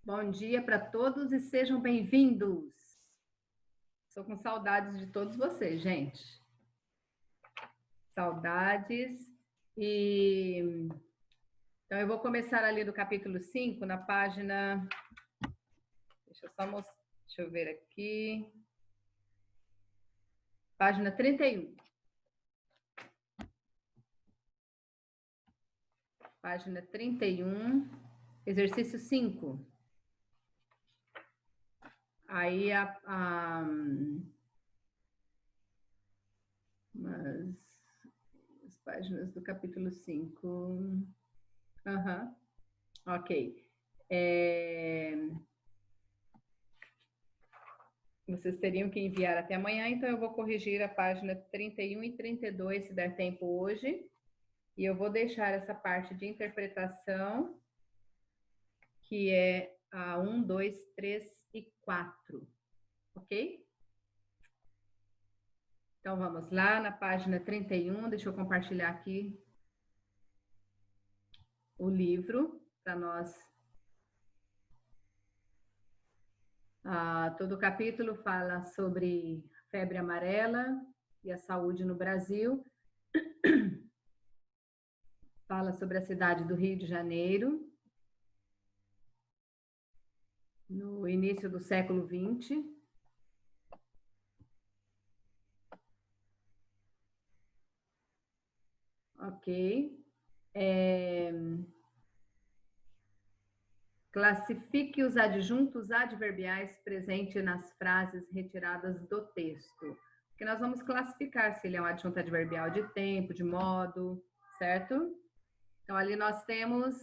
Bom dia para todos e sejam bem-vindos. Estou com saudades de todos vocês, gente. Saudades. Então, eu vou começar ali do capítulo 5, na página... Deixa eu ver aqui. Página 31. Página 31, exercício 5. Aí as páginas do capítulo 5. Ok. Vocês teriam que enviar até amanhã, então eu vou corrigir a página 31 e 32, se der tempo hoje. E eu vou deixar essa parte de interpretação, que é a 1, 2, 3 e 4. Ok? Então, vamos lá na página 31. Deixa eu compartilhar aqui o livro para nós. Todo o capítulo fala sobre febre amarela e a saúde no Brasil. Fala sobre a cidade do Rio de Janeiro, no início do século XX. Ok. Classifique os adjuntos adverbiais presentes nas frases retiradas do texto. Porque nós vamos classificar se ele é um adjunto adverbial de tempo, de modo, certo? Então, ali nós temos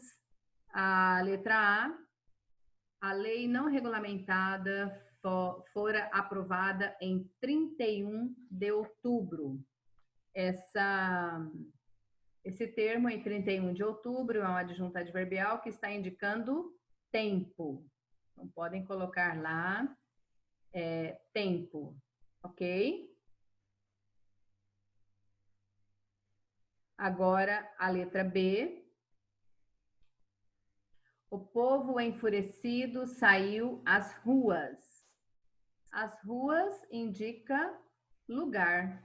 a letra A lei não regulamentada fora aprovada em 31 de outubro. Esse termo, em 31 de outubro, é um adjunto adverbial que está indicando tempo. Então, podem colocar lá tempo, ok? Agora, a letra B. O povo enfurecido saiu às ruas. As ruas indica lugar,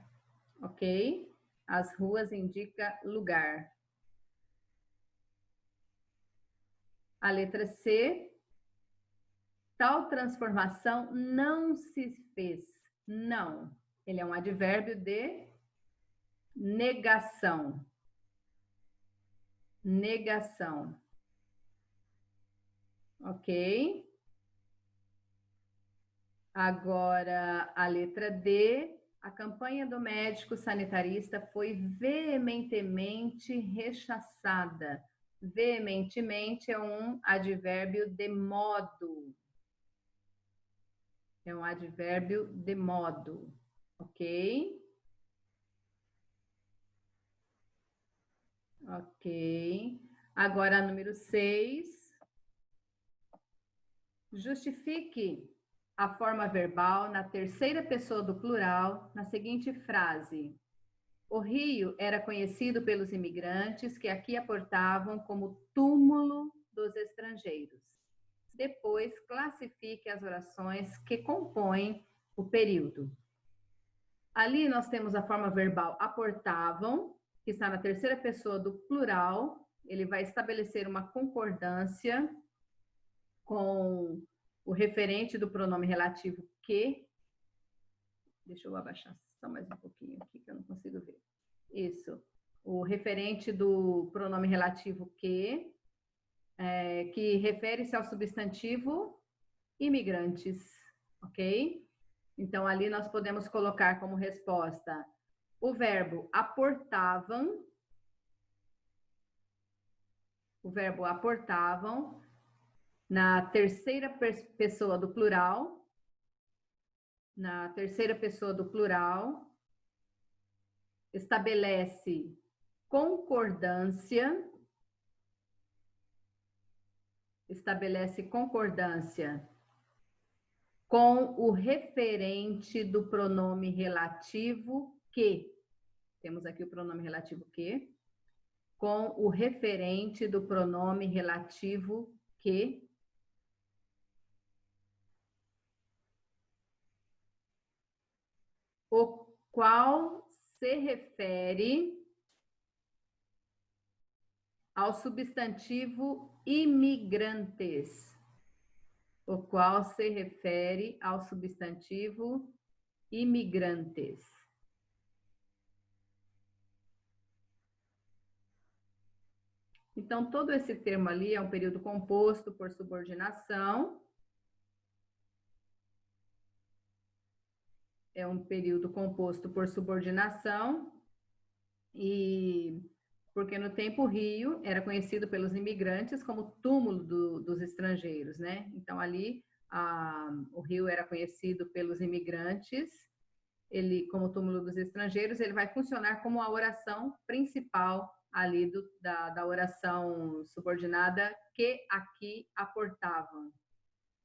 ok? As ruas indica lugar. A letra C. Tal transformação não se fez. Não. Ele é um advérbio de negação. Negação. Ok? Agora, a letra D. A campanha do médico sanitarista foi veementemente rechaçada. Veementemente é um advérbio de modo. É um advérbio de modo, ok? Ok. Agora, número 6. Justifique a forma verbal na terceira pessoa do plural na seguinte frase. O Rio era conhecido pelos imigrantes que aqui aportavam como túmulo dos estrangeiros. Depois, classifique as orações que compõem o período. Ali nós temos a forma verbal aportavam, que está na terceira pessoa do plural. Ele vai estabelecer uma concordância com o referente do pronome relativo que. Deixa eu abaixar só mais um pouquinho aqui, que eu não consigo ver. Isso. O referente do pronome relativo que refere-se ao substantivo imigrantes, ok? Então, ali nós podemos colocar como resposta o verbo aportavam. O verbo aportavam na terceira pessoa do plural. Na terceira pessoa do plural. Estabelece concordância. Estabelece concordância com o referente do pronome relativo que. Temos aqui o pronome relativo que. Com o referente do pronome relativo que. o qual se refere ao substantivo imigrantes. O qual se refere ao substantivo imigrantes. Então, todo esse termo ali é um período composto por subordinação. É um período composto por subordinação, e porque no tempo o Rio era conhecido pelos imigrantes como túmulo dos estrangeiros, né? Então, ali o Rio era conhecido pelos imigrantes, ele, como túmulo dos estrangeiros, ele vai funcionar como a oração principal ali da oração subordinada que aqui aportavam.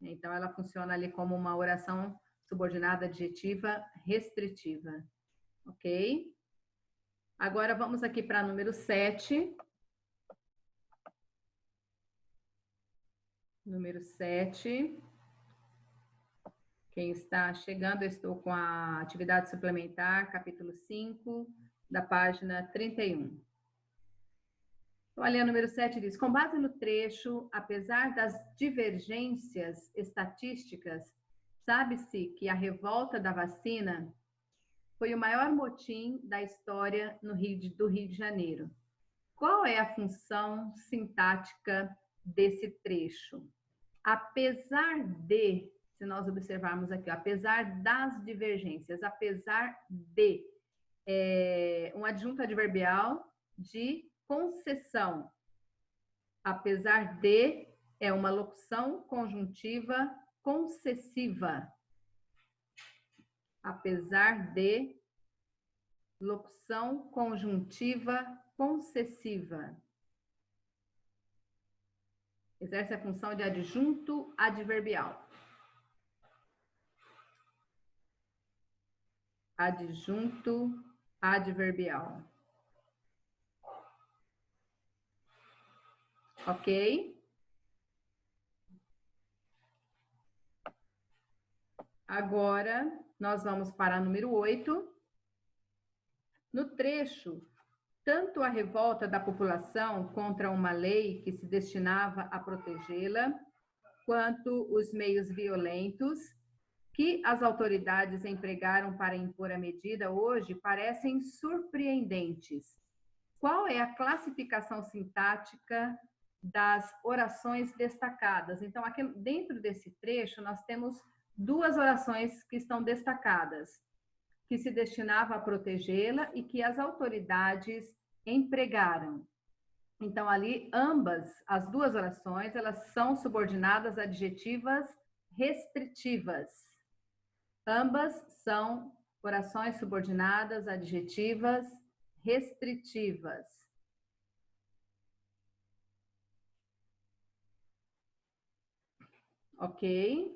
Então, ela funciona ali como uma oração subordinada adjetiva restritiva. Ok? Agora, vamos aqui para número 7. Número 7. Quem está chegando, eu estou com a atividade suplementar, capítulo 5, da página 31. Então, ali a número 7 diz: com base no trecho, apesar das divergências estatísticas, sabe-se que a revolta da vacina foi o maior motim da história do Rio de Janeiro. Qual é a função sintática desse trecho? Apesar de, se nós observarmos aqui, apesar das divergências, apesar de, um adjunto adverbial de concessão. Apesar de é uma locução conjuntiva concessiva. Apesar de, locução conjuntiva concessiva. Exerce a função de adjunto adverbial. Adjunto adverbial. Ok? Agora, nós vamos para o número 8. No trecho, tanto a revolta da população contra uma lei que se destinava a protegê-la, quanto os meios violentos que as autoridades empregaram para impor a medida hoje parecem surpreendentes. Qual é a classificação sintática das orações destacadas? Então, aqui dentro desse trecho, nós temos duas orações que estão destacadas, que se destinava a protegê-la e que as autoridades empregaram. Então, ali, ambas, as duas orações, elas são subordinadas adjetivas restritivas. Ambas são orações subordinadas adjetivas restritivas. Ok?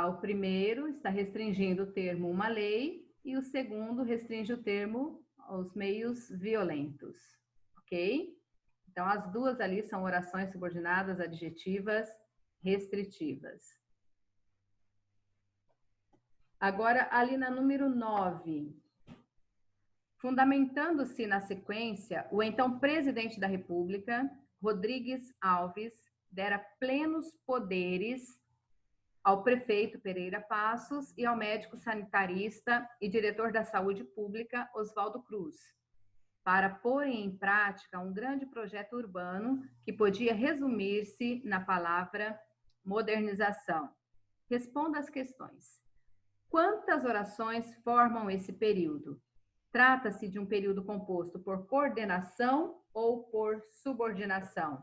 O primeiro está restringindo o termo uma lei e o segundo restringe o termo aos meios violentos. Ok? Então, as duas ali são orações subordinadas adjetivas restritivas. Agora, ali na número 9, fundamentando-se na sequência, o então presidente da República, Rodrigues Alves, dera plenos poderes ao prefeito Pereira Passos e ao médico sanitarista e diretor da saúde pública, Oswaldo Cruz, para porem em prática um grande projeto urbano que podia resumir-se na palavra modernização. Responda às questões. Quantas orações formam esse período? Trata-se de um período composto por coordenação ou por subordinação?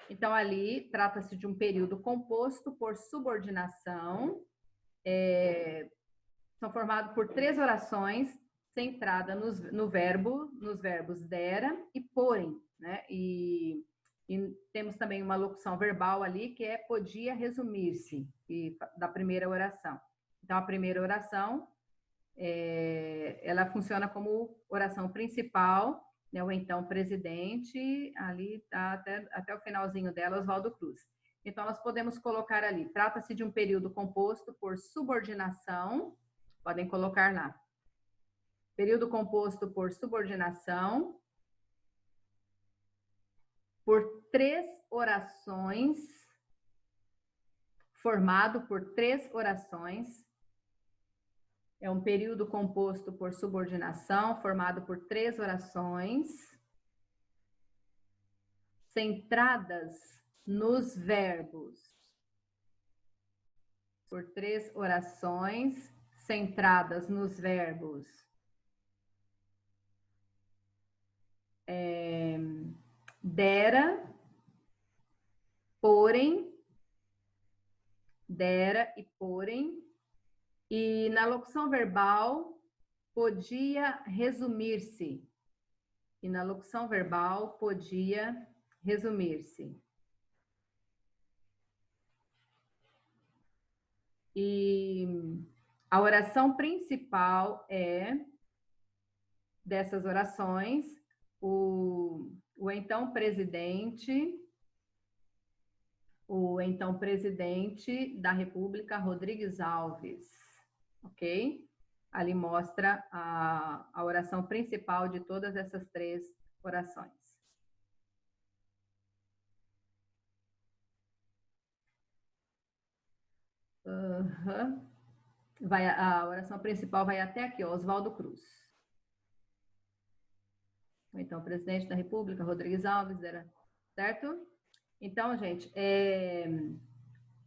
Então, ali, trata-se de um período composto por subordinação. São formados por 3 orações centradas nos verbos dera e porem, né? E temos também uma locução verbal ali, que é podia resumir-se, da primeira oração. Então, a primeira oração, ela funciona como oração principal, né, o então presidente, ali está até o finalzinho dela, Oswaldo Cruz. Então, nós podemos colocar ali, trata-se de um período composto por subordinação, podem colocar lá. Período composto por subordinação, por 3 orações, formado por 3 orações. É um período composto por subordinação, formado por 3 orações, centradas nos verbos. Por 3 orações, centradas nos verbos. Dera, porém, dera e porém, e na locução verbal podia resumir-se. E na locução verbal podia resumir-se. E a oração principal dessas orações, o então presidente da República, Rodrigues Alves, ok? Ali mostra a oração principal de todas essas 3 orações. A oração principal vai até aqui, Oswaldo Cruz. Então, presidente da República, Rodrigues Alves, certo? Então, gente,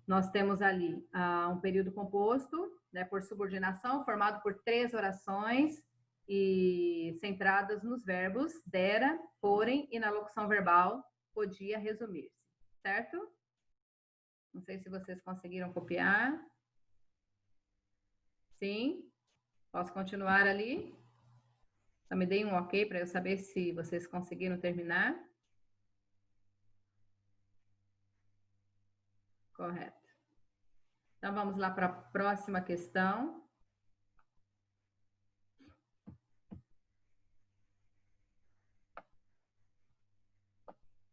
nós temos ali um período composto, né, por subordinação, formado por 3 orações e centradas nos verbos dera, porém, e na locução verbal podia resumir-se, certo? Não sei se vocês conseguiram copiar. Sim? Posso continuar ali? Só me deem um ok para eu saber se vocês conseguiram terminar. Correto. Então, vamos lá para a próxima questão.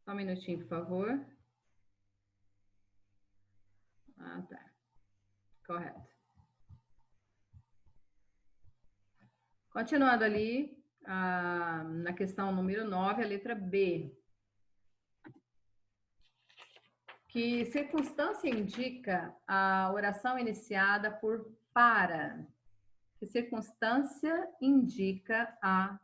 Só um minutinho, por favor. Ah, tá. Correto. Continuando ali, na questão número 9, a letra B. Que circunstância indica a oração iniciada por para? Que circunstância indica a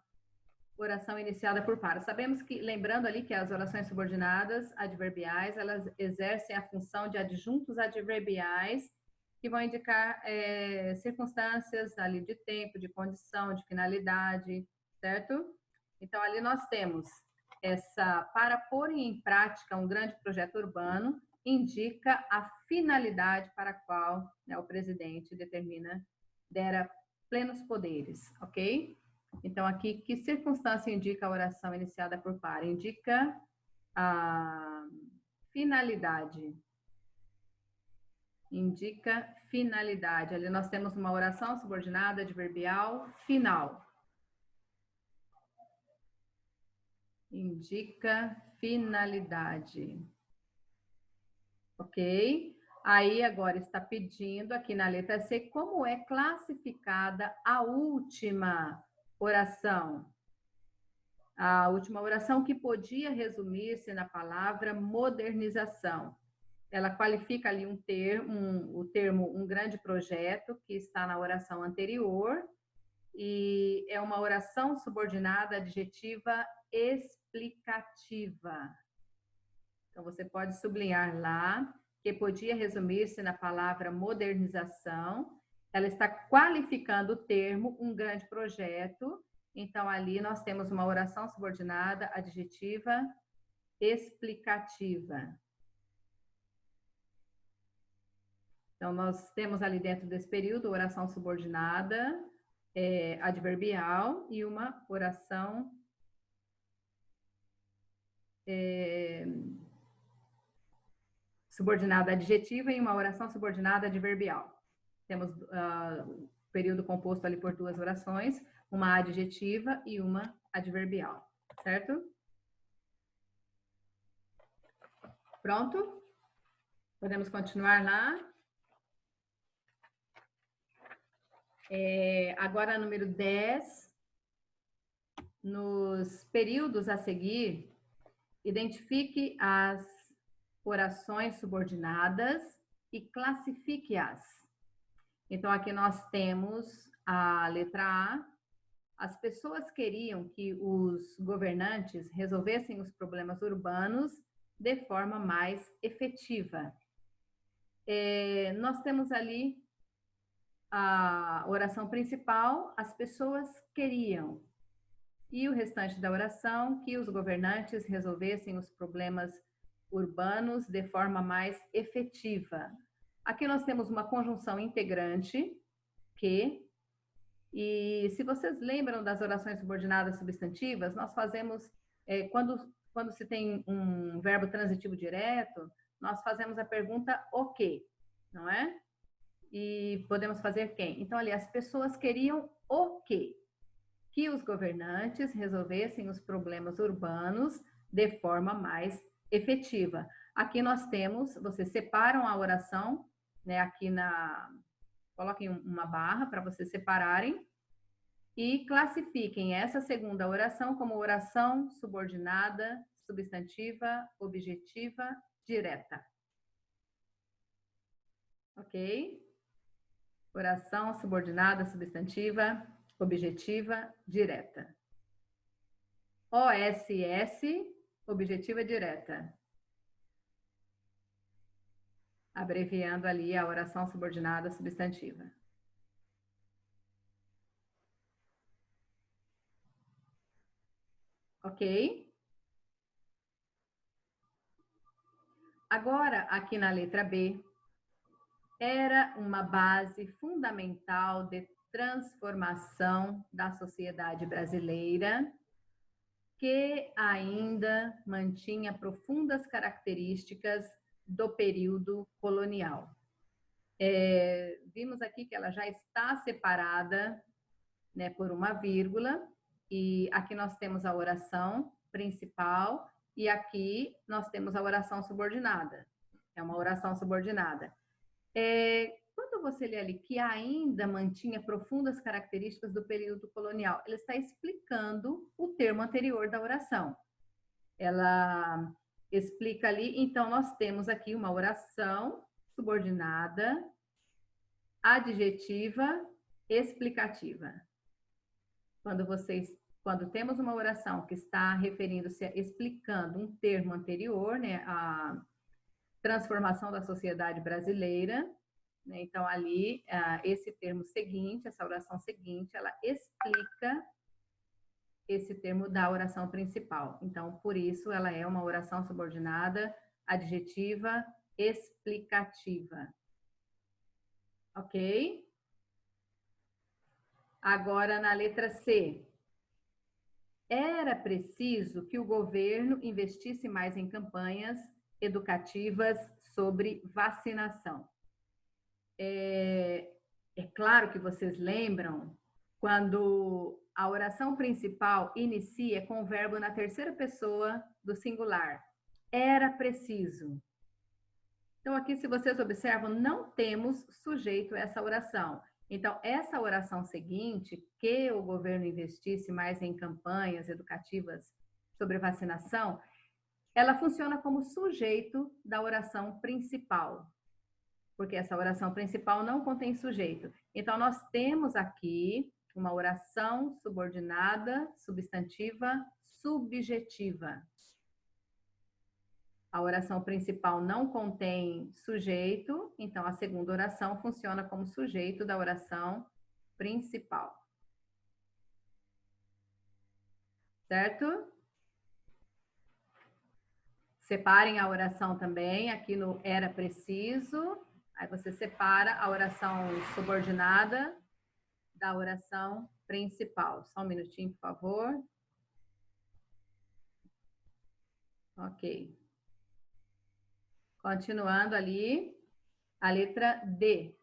oração iniciada por para? Sabemos que, lembrando ali que as orações subordinadas adverbiais, elas exercem a função de adjuntos adverbiais que vão indicar circunstâncias ali de tempo, de condição, de finalidade, certo? Então, ali nós temos para pôr em prática um grande projeto urbano, indica a finalidade para a qual, né, o presidente dera plenos poderes, ok? Então, aqui, que circunstância indica a oração iniciada por para? Indica a finalidade. Indica finalidade. Ali nós temos uma oração subordinada adverbial final. Indica finalidade. Ok? Aí agora está pedindo aqui na letra C como é classificada a última oração. A última oração que podia resumir-se na palavra modernização. Ela qualifica ali o termo um grande projeto, que está na oração anterior, e é uma oração subordinada adjetiva explicativa. Então, você pode sublinhar lá que podia resumir-se na palavra modernização. Ela está qualificando o termo um grande projeto. Então, ali nós temos uma oração subordinada adjetiva explicativa. Então, nós temos ali dentro desse período oração subordinada adverbial e uma oração subordinada adjetiva e uma oração subordinada adverbial. Temos período composto ali por 2 orações, uma adjetiva e uma adverbial, certo? Pronto? Podemos continuar lá? Agora, número 10. Nos períodos a seguir, identifique as orações subordinadas e classifique-as. Então, aqui nós temos a letra A. As pessoas queriam que os governantes resolvessem os problemas urbanos de forma mais efetiva. Nós temos ali a oração principal, as pessoas queriam. E o restante da oração, que os governantes resolvessem os problemas urbanos de forma mais efetiva. Aqui nós temos uma conjunção integrante, que, e se vocês lembram das orações subordinadas substantivas, nós fazemos, quando se tem um verbo transitivo direto, nós fazemos a pergunta o quê, não é? E podemos fazer quem? Então, ali, as pessoas queriam o quê? Que os governantes resolvessem os problemas urbanos de forma mais efetiva. Aqui nós temos, vocês separam a oração, né, aqui coloquem uma barra para vocês separarem e classifiquem essa segunda oração como oração subordinada, substantiva, objetiva, direta. Ok? Oração subordinada, substantiva, objetiva, direta. OSS, objetiva direta. Abreviando ali a oração subordinada substantiva. Ok? Agora, aqui na letra B, era uma base fundamental de transformação da sociedade brasileira, que ainda mantinha profundas características do período colonial. Vimos aqui que ela já está separada, né, por uma vírgula, e aqui nós temos a oração principal, e aqui nós temos a oração subordinada. É uma oração subordinada. Quando você lê ali que ainda mantinha profundas características do período colonial, ela está explicando o termo anterior da oração. Ela explica ali, então nós temos aqui uma oração subordinada, adjetiva, explicativa. Quando temos uma oração que está referindo-se, explicando um termo anterior, né, a transformação da sociedade brasileira, né, então ali, esse termo seguinte, essa oração seguinte, ela explica esse termo da oração principal. Então, por isso, ela é uma oração subordinada, adjetiva, explicativa. Ok? Agora, na letra C. Era preciso que o governo investisse mais em campanhas educativas sobre vacinação. É claro que vocês lembram quando a oração principal inicia com o verbo na terceira pessoa do singular. Era preciso. Então, aqui, se vocês observam, não temos sujeito a essa oração. Então, essa oração seguinte, que o governo investisse mais em campanhas educativas sobre vacinação, ela funciona como sujeito da oração principal, porque essa oração principal não contém sujeito. Então, nós temos aqui uma oração subordinada, substantiva, subjetiva. A oração principal não contém sujeito, então a segunda oração funciona como sujeito da oração principal. Certo? Separem a oração também, aqui no era preciso. Aí você separa a oração subordinada da oração principal. Só um minutinho, por favor. Ok. Continuando ali, a letra D.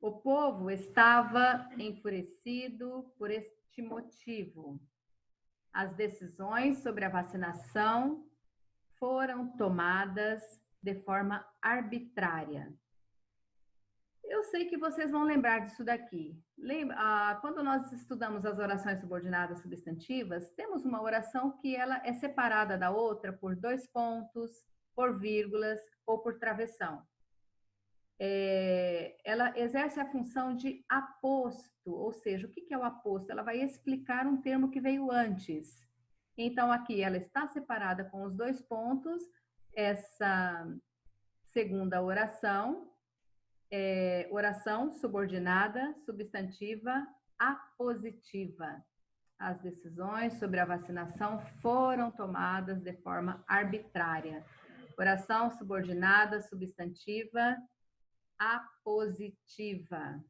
O povo estava enfurecido por este motivo. As decisões sobre a vacinação foram tomadas de forma arbitrária. Eu sei que vocês vão lembrar disso daqui. Quando nós estudamos as orações subordinadas substantivas, temos uma oração que ela é separada da outra por 2 pontos, por vírgulas ou por travessão. Ela exerce a função de aposto, ou seja, o que é o aposto? Ela vai explicar um termo que veio antes. Então, aqui ela está separada com os 2 pontos, essa segunda oração, oração subordinada substantiva apositiva. As decisões sobre a vacinação foram tomadas de forma arbitrária. Oração subordinada substantiva apositiva.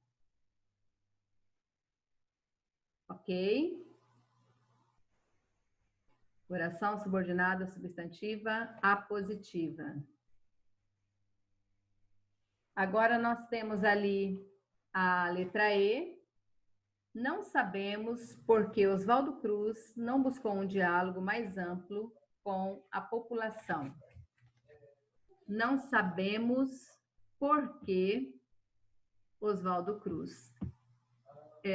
Ok? Oração subordinada substantiva apositiva. Agora nós temos ali a letra E. Não sabemos por que Oswaldo Cruz não buscou um diálogo mais amplo com a população. Não sabemos por que Oswaldo Cruz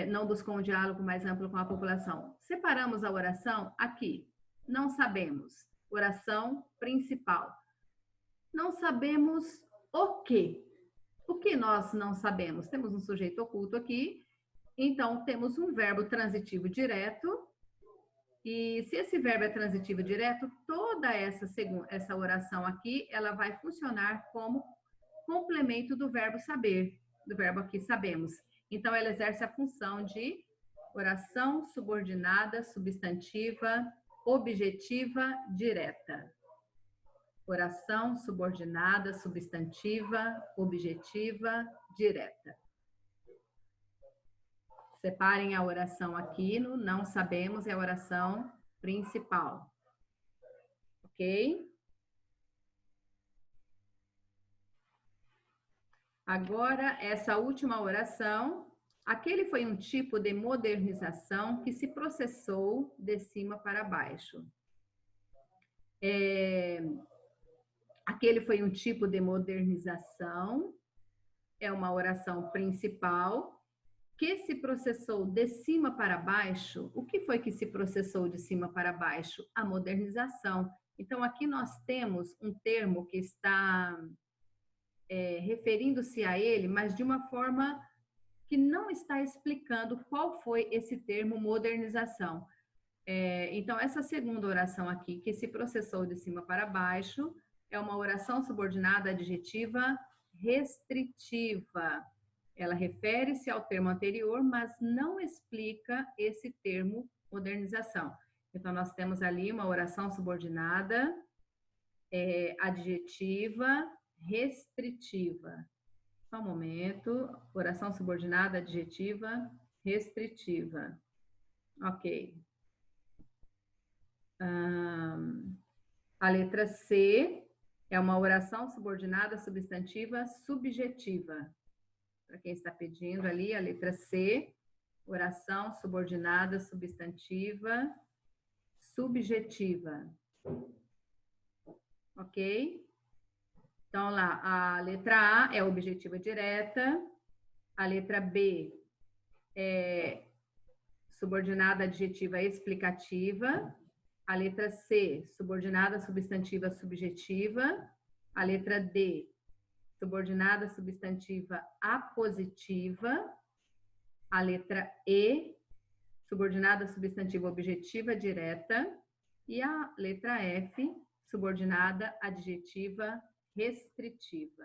não buscou um diálogo mais amplo com a população. Separamos a oração aqui. Não sabemos. Oração principal. Não sabemos o quê? O que nós não sabemos? Temos um sujeito oculto aqui, então temos um verbo transitivo direto, e se esse verbo é transitivo direto, toda essa oração aqui, ela vai funcionar como complemento do verbo saber, do verbo aqui sabemos. Então, ela exerce a função de oração subordinada, substantiva, objetiva, direta. Oração subordinada, substantiva, objetiva, direta. Separem a oração aqui no não sabemos, é a oração principal. Ok? Agora, essa última oração, aquele foi um tipo de modernização que se processou de cima para baixo. Aquele foi um tipo de modernização, é uma oração principal, que se processou de cima para baixo. O que foi que se processou de cima para baixo? A modernização. Então, aqui nós temos um termo que está referindo-se a ele, mas de uma forma que não está explicando qual foi esse termo modernização. Então, essa segunda oração aqui, que se processou de cima para baixo, é uma oração subordinada adjetiva restritiva. Ela refere-se ao termo anterior, mas não explica esse termo modernização. Então, nós temos ali uma oração subordinada adjetiva restritiva. Só um momento. Oração subordinada adjetiva restritiva. Ok. A letra C é uma oração subordinada substantiva subjetiva. Para quem está pedindo ali, a letra C, oração subordinada substantiva subjetiva. Ok? Então, lá, a letra A é objetiva direta, a letra B é subordinada adjetiva explicativa, a letra C, subordinada substantiva subjetiva, a letra D, subordinada substantiva apositiva, a letra E, subordinada substantiva objetiva direta, e a letra F, subordinada adjetiva restritiva.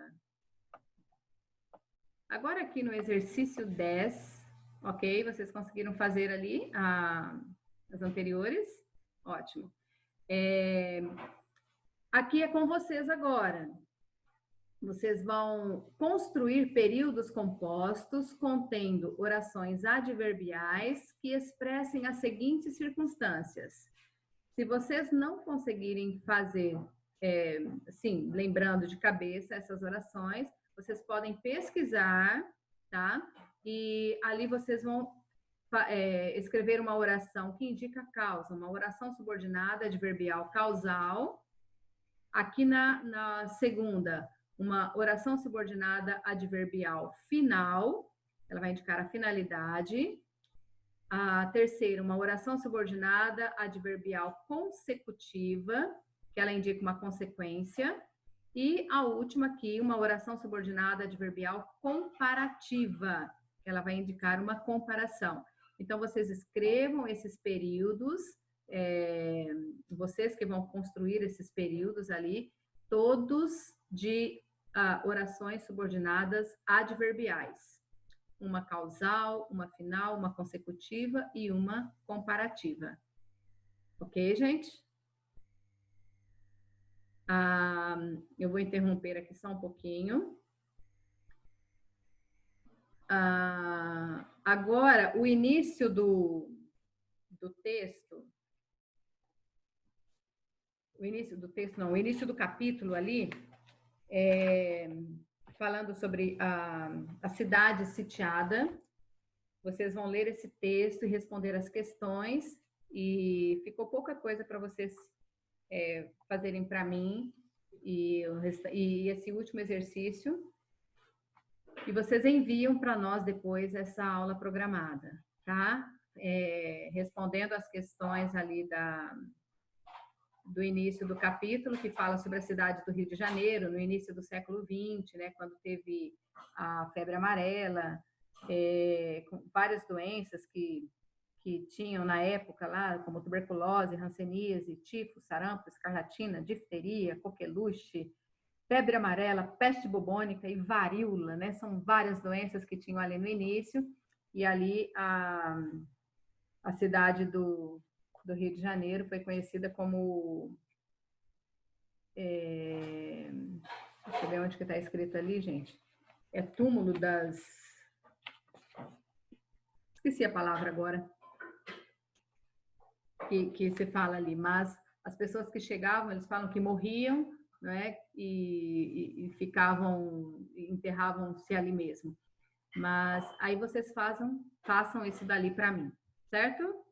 Agora aqui no exercício 10, ok? Vocês conseguiram fazer ali as anteriores? Ótimo. Aqui é com vocês agora. Vocês vão construir períodos compostos contendo orações adverbiais que expressem as seguintes circunstâncias. Se vocês não conseguirem fazer, assim, lembrando de cabeça essas orações, vocês podem pesquisar, tá? E ali vocês vão escrever uma oração que indica causa, uma oração subordinada adverbial causal. Aqui na segunda, uma oração subordinada adverbial final, ela vai indicar a finalidade. A terceira, uma oração subordinada adverbial consecutiva, que ela indica uma consequência. E a última aqui, uma oração subordinada adverbial comparativa, que ela vai indicar uma comparação. Então, vocês escrevam esses períodos, vocês que vão construir esses períodos ali, todos de orações subordinadas adverbiais. Uma causal, uma final, uma consecutiva e uma comparativa. Ok, gente? Eu vou interromper aqui só um pouquinho. Agora, o início do texto, o início do capítulo ali, falando sobre a cidade sitiada. Vocês vão ler esse texto e responder as questões, e ficou pouca coisa para vocês fazerem para mim, e esse último exercício, e vocês enviam para nós depois essa aula programada, tá? Respondendo as questões ali do início do capítulo, que fala sobre a cidade do Rio de Janeiro, no início do século XX, né, quando teve a febre amarela, com várias doenças que tinham na época lá, como tuberculose, hanseníase, tifo, sarampo, escarlatina, difteria, coqueluche, febre amarela, peste bubônica e varíola, né? São várias doenças que tinham ali no início, e ali a cidade do Rio de Janeiro foi conhecida como... deixa eu ver onde que está escrito ali, gente. É túmulo das... Esqueci a palavra agora. Que se fala ali, mas as pessoas que chegavam, eles falam que morriam, né, e enterravam-se ali mesmo. Mas aí vocês façam isso dali para mim, certo?